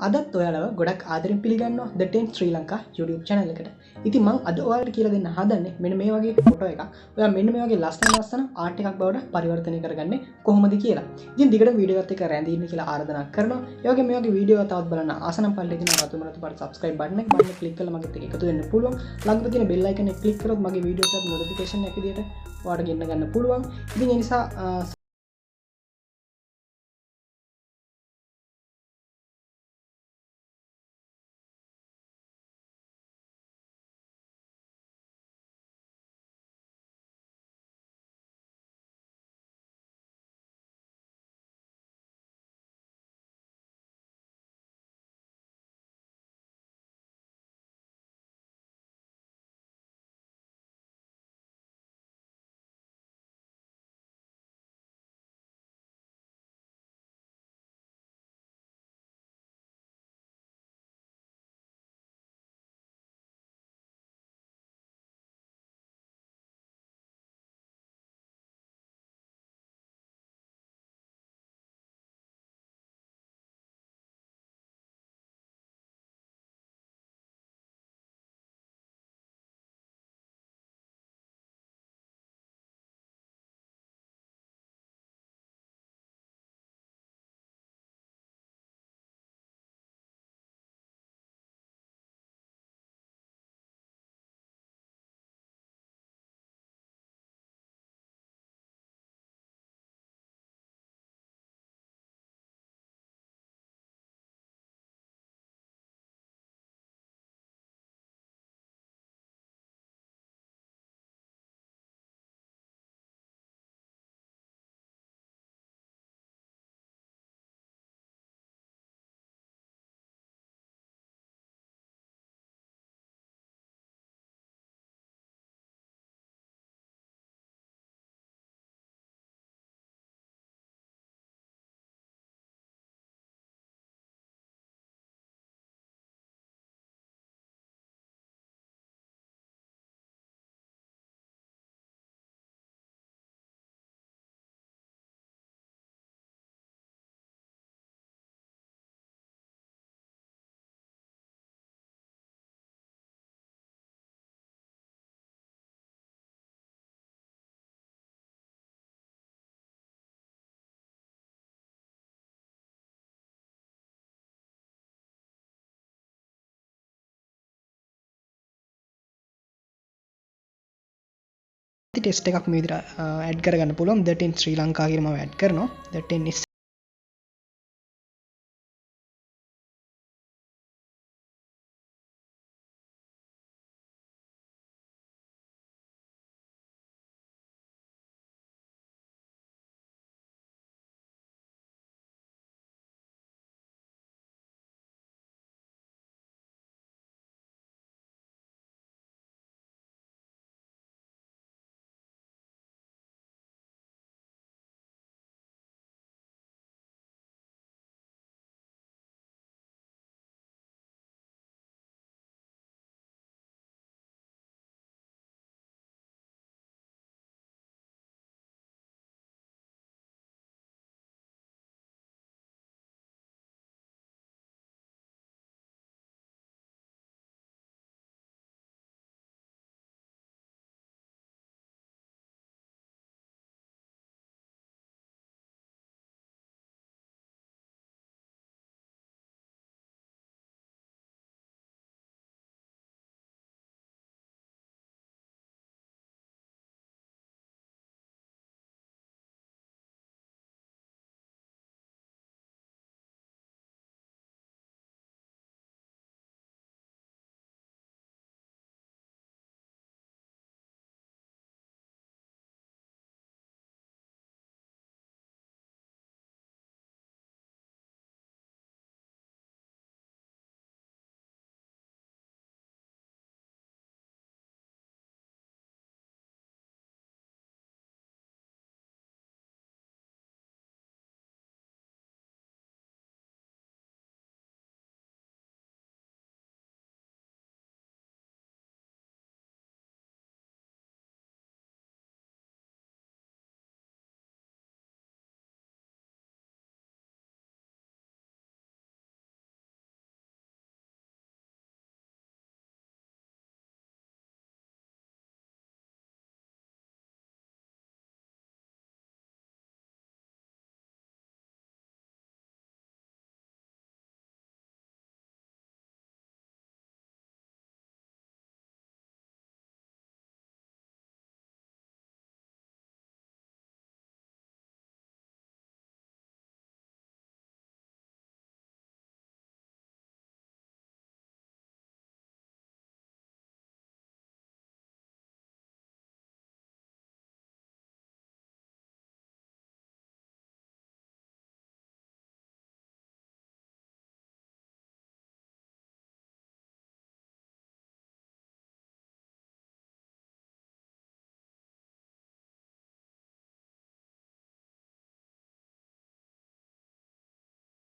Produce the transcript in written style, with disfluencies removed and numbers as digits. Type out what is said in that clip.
අදත් ඔයාලව ගොඩක් ආදරෙන් පිළිගන්නවා The 10 Sri Lanka YouTube channel එකට. ඉතින් මම අද ඔයාලට කියලා දෙන්න හදන්නේ මෙන්න මේ වගේ ෆොටෝ එකක්. ඔයා මෙන්න මේ වගේ ලස්සන ආර්ට් එකක් බවට පරිවර්තනය කරගන්නේ කොහොමද කියලා. ඉතින් දිගට වීඩියෝ එකත් එක්ක රැඳී කියලා ආරාධනා කරනවා. ඒ වගේම මේ වගේ වීඩියෝ තවත් බලන්න ආස නම් පල්ලේ තියෙන රතු පාට subscribe button එක ක්ලික් කරලා මගෙත් එක්ක එකතු වෙන්න පුළුවන්. ළඟට තියෙන bell icon එක ක්ලික් කරොත් මගේ වීඩියෝස් වල notification එක විදියට ඔයාලට ගෙන්න ගන්න පුළුවන්. ඉතින් ඒ නිසා ටෙස්ට් එකක් මේ විදිහට ඇඩ් කරගන්න පුළුවන්. The 10 Sri Lanka කියලා මම ඇඩ් කරනවා. The 10 is